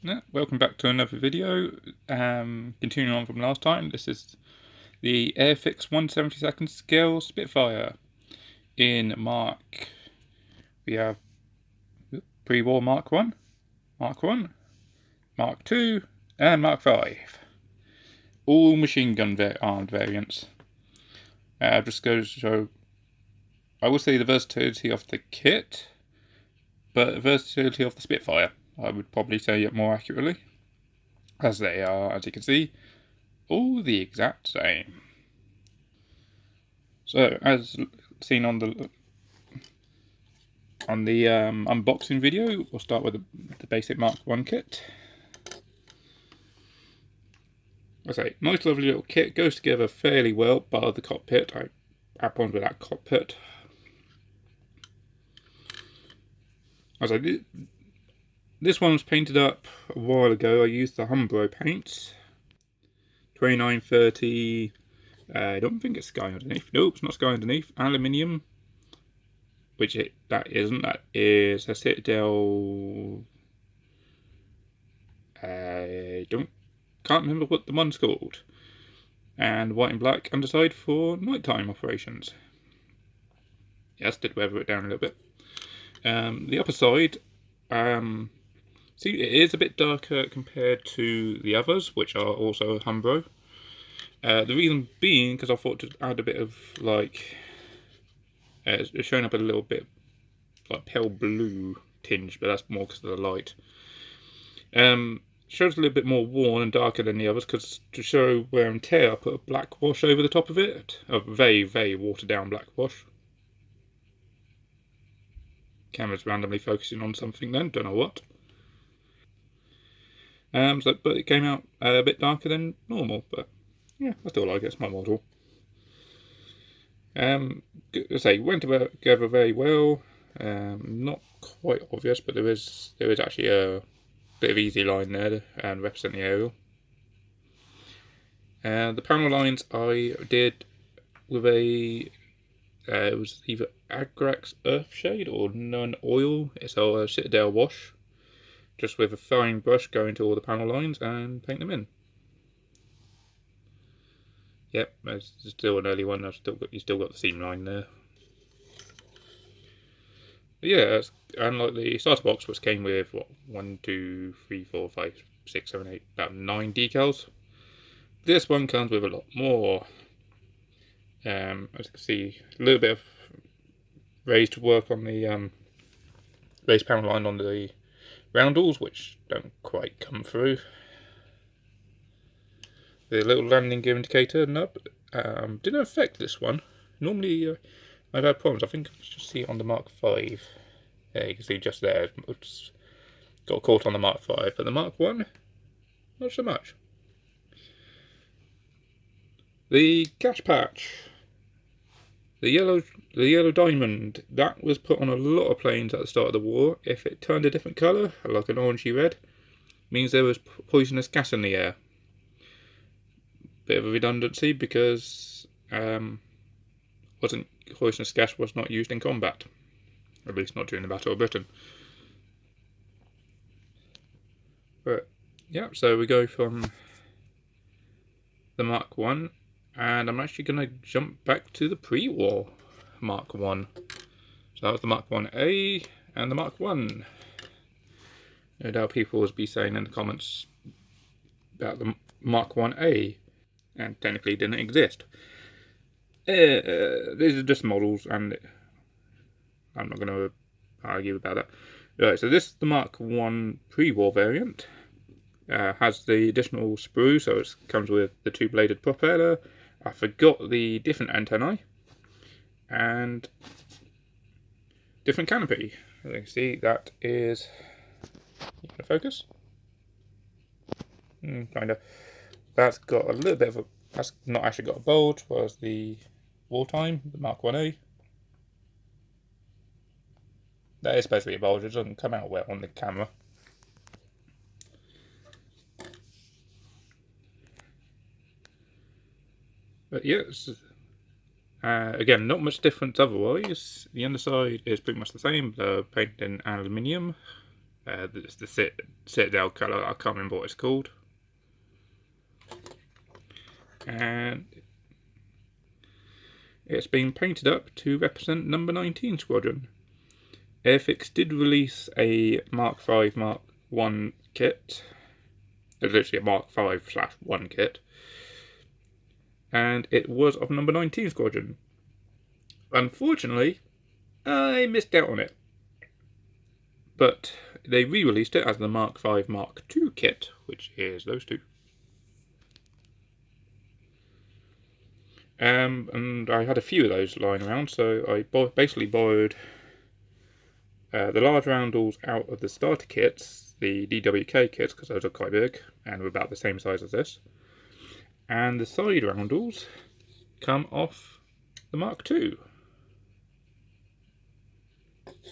Yeah, welcome back to another video. Continuing on from last time, this is the Airfix 1/72 scale Spitfire in Mark. We have pre-war Mark 1, Mark 1, Mark 2, and Mark 5. All machine gun armed variants. Just goes to show, I would say the versatility of the kit, but the versatility of the Spitfire, I would probably say it more accurately, as they are, as you can see, all the exact same. So, as seen on the unboxing video, we'll start with the basic Mark 1 kit. I say, nice lovely little kit, goes together fairly well, bar the cockpit. I have problems with that cockpit. As I did, this one was painted up a while ago. I used the Umbro paints, 2930. I don't think it's sky underneath. Nope, it's not sky underneath. Aluminium, which that isn't. That is a Citadel. I can't remember what the one's called. And white and black underside for nighttime operations. Yes, did weather it down a little bit. The upper side, see, it is a bit darker compared to the others, which are also Umbro. The reason being because I thought to add a bit of like, it's showing up a little bit like pale blue tinge, but that's more because of the light. Shows a little bit more worn and darker than the others because to show wear and tear, I put a black wash over the top of it, a very, very watered down black wash. Camera's randomly focusing on something then, don't know what. But it came out a bit darker than normal, but yeah, I still like it, it's my model. I say, went together very well. Not quite obvious, but there is actually a bit of easy line there and represent the aerial. The panel lines I did with a it was either Agrax Earthshade or None Oil. It's a Citadel wash, just with a fine brush going to all the panel lines and paint them in. Yep, it's still an early one. You still got the seam line there. But yeah, unlike the starter box, which came with what 1, 2, 3, 4, 5, 6, 7, 8, about 9 decals. This one comes with a lot more. As you can see, a little bit of raised work on the raised panel line on the roundels, which don't quite come through. The little landing gear indicator nub didn't affect this one. Normally I've had problems. I think I just see it on the Mark 5. Yeah, you can see just there. It's got caught on the Mark 5, but the Mark 1, not so much. The cash patch. The yellow diamond, that was put on a lot of planes at the start of the war. If it turned a different colour, like an orangey red, means there was poisonous gas in the air. Bit of a redundancy because poisonous gas was not used in combat, at least not during the Battle of Britain. But yeah, so we go from the Mark 1, and I'm actually going to jump back to the pre-war Mark 1. So that was the Mark 1A and the Mark 1. No doubt people will be saying in the comments about the Mark 1A, and technically didn't exist. These are just models, and I'm not going to argue about that. Right, so this is the Mark 1 pre-war variant. Has the additional sprue, so it comes with the 2-bladed propeller. I forgot the different antennae and different canopy. As you can see, that is focus. Kinda. That's got a little bit of a. That's not actually got a bulge. Whereas the wartime, the Mark 1A, that is supposed to be a bulge. It doesn't come out well on the camera. But yes, again, not much difference otherwise. The underside is pretty much the same, painted in aluminium. It's the Citadel colour. I can't remember what it's called. And it's been painted up to represent number 19 Squadron. Airfix did release a Mark 5 Mark 1 kit. It's literally a Mark 5/1 kit. And it was of number 19 Squadron. Unfortunately, I missed out on it. But they re-released it as the Mark 5 Mark 2 kit, which is those two. And I had a few of those lying around, so I basically borrowed the large roundels out of the starter kits, the DWK kits, because those are quite big and were about the same size as this. And the side roundels come off the Mark II.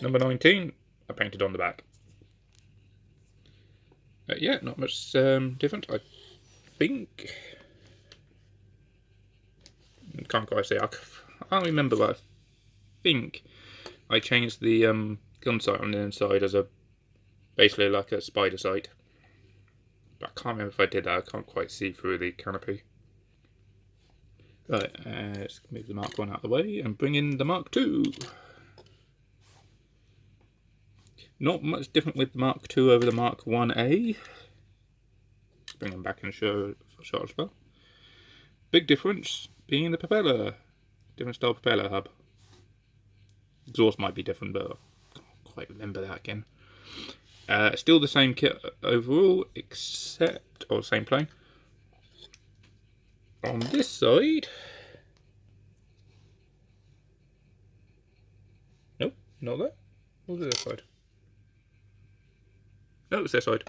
Number 19, I painted on the back. Yeah, not much different, I think. Can't quite say. I can't remember, but I think I changed the gun sight on the inside as basically like a spider sight. But I can't remember if I did that. I can't quite see through the canopy. Right, let's move the Mark 1 out of the way and bring in the Mark 2. Not much different with the Mark 2 over the Mark 1A. Bring them back in shot as well. Big difference being the propeller. Different style propeller hub. Exhaust might be different, but I can't quite remember that again. Still the same kit overall, except, or same plane. On this side, nope, not that. What was this side? No, it's this side.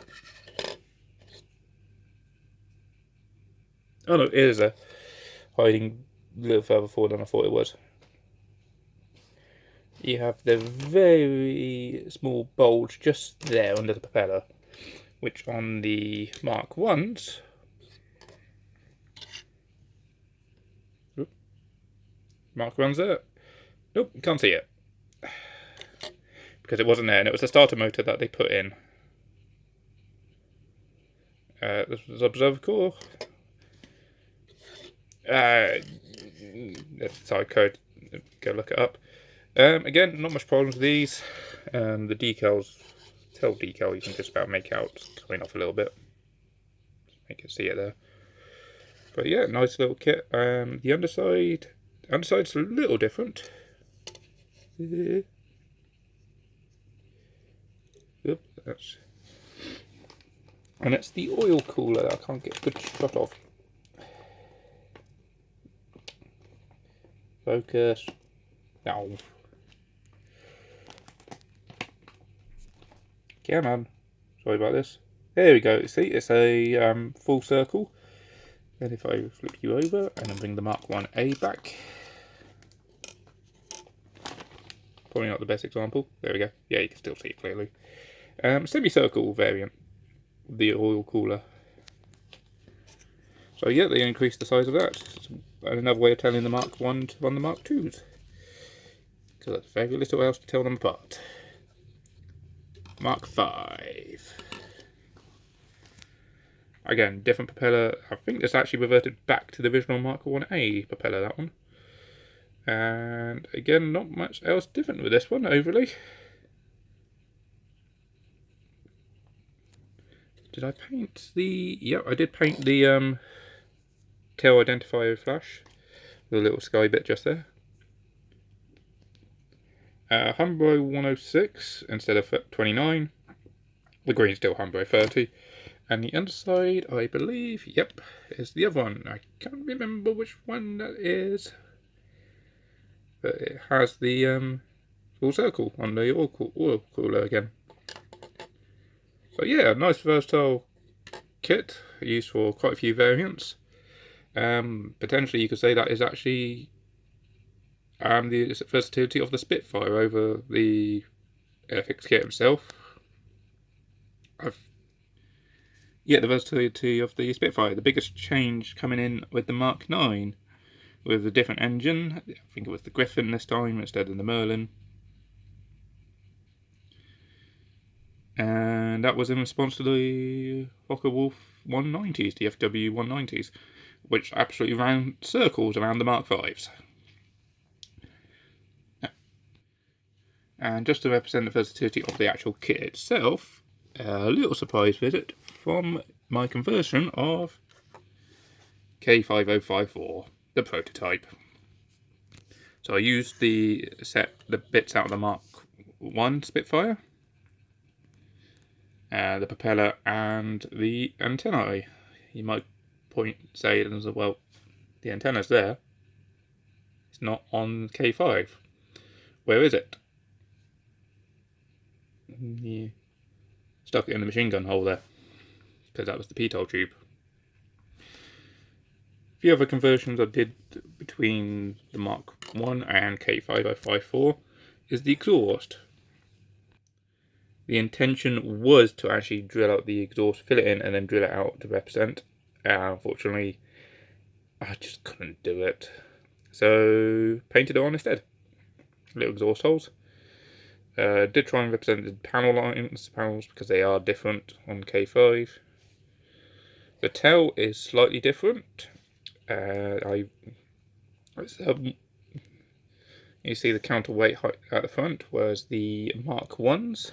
Oh no, it is there. Hiding a little further forward than I thought it was. You have the very small bulge just there under the propeller, which on the Mark 1s, Mark 1's there. Nope, can't see it. Because it wasn't there, and it was the starter motor that they put in. This was observer core. Side code, go look it up. Again, not much problems with these. The decals, tail decal, you can just about make out coming off a little bit. You can see it there. But yeah, nice little kit. The underside's a little different. Oop, and it's the oil cooler that I can't get a good shot of. Focus. No. Come on. Sorry about this. There we go. See, it's a full circle. And if I flip you over and then bring the Mark 1A back. Probably not the best example. There we go. Yeah, you can still see it clearly. Semicircle variant. The oil cooler. So yeah, they increased the size of that. It's another way of telling the Mark 1 from the Mark 2s. Because there's very little else to tell them apart. Mark 5. Again, different propeller. I think this actually reverted back to the original Mark 1A propeller, that one. And again, not much else different with this one, overly. Did I paint the... Yep, I did paint the tail identifier flash. The little sky bit just there. Humbro 106 instead of 29. The green's still Humbro 30. And the underside, I believe, yep, is the other one. I can't remember which one that is. But it has the full circle on the oil cooler again. So yeah, nice versatile kit, used for quite a few variants. Potentially you could say that is actually the versatility of the Spitfire over the Airfix kit himself. Yeah, the versatility of the Spitfire. The biggest change coming in with the Mark 9, with a different engine. I think it was the Griffin this time instead of the Merlin. and that was in response to the Focke-Wulf 190s, the FW 190s, which absolutely ran circles around the Mark 5s. And just to represent the versatility of the actual kit itself, a little surprise visit from my conversion of K5054, the prototype. So I used the bits out of the Mark 1 Spitfire, the propeller and the antennae. You might say, well, the antenna's there. It's not on K5. Where is it? Yeah. Stuck it in the machine gun hole there, because that was the P-tail tube. A few other conversions I did between the Mark 1 and K5054 is the exhaust. The intention was to actually drill out the exhaust, fill it in, and then drill it out to represent. Unfortunately, I just couldn't do it. So, painted it on instead. Little exhaust holes. Did try and represent the panels because they are different on K5. The tail is slightly different. You see the counterweight height at the front, whereas the Mark 1s,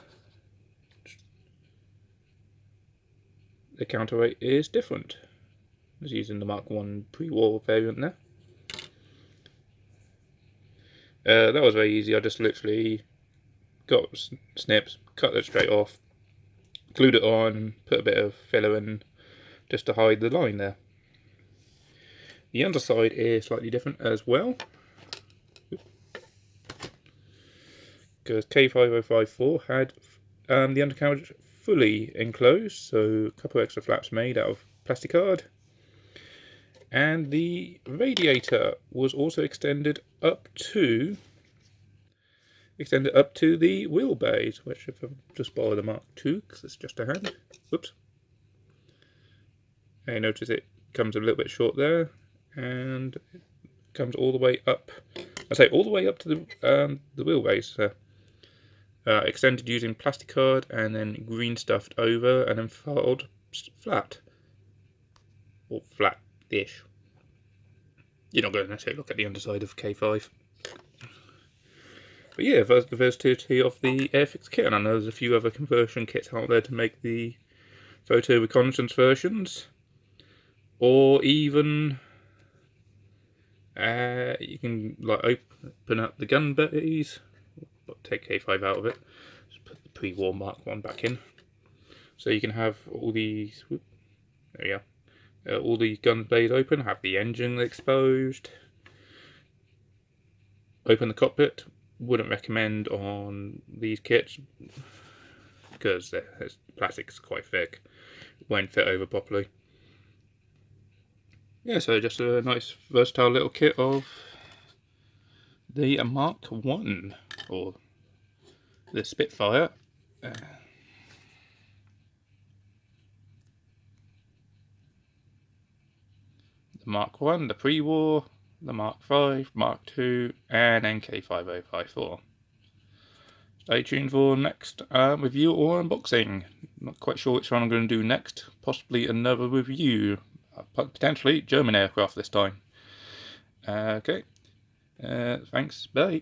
the counterweight is different. I was using the Mark 1 pre-war variant there. That was very easy. I just literally got snips, cut it straight off, glued it on, put a bit of filler in just to hide the line there. The underside is slightly different as well, because K5054 had the undercarriage fully enclosed, so a couple of extra flaps made out of plasticard, and the radiator was also extended up to the wheelbase, which if I just borrow the Mark II, because it's just a hand, whoops, and you notice it comes a little bit short there, and it comes all the way up, I say all the way up to the wheelbase, extended using plasticard and then green stuffed over and then filed flat, or flat-ish. You're not going to necessarily look at the underside of K5. But yeah, that's the versatility of the Airfix kit, and I know there's a few other conversion kits out there to make the photo reconnaissance versions, or even you can like open up the gun bays, but take K5 out of it, just put the pre-war Mark 1 back in, so you can have all these. There you go. All the gun bays open, have the engine exposed, open the cockpit. Wouldn't recommend on these kits because the plastic's quite thick, won't fit over properly. Yeah, so just a nice versatile little kit of the Mark 1, or the Spitfire. The Mark 1, the pre-war, the Mark 5, Mark 2, and K5054. Stay tuned for next review or unboxing. Not quite sure which one I'm going to do next. Possibly another review. Potentially German aircraft this time. Okay. Thanks. Bye.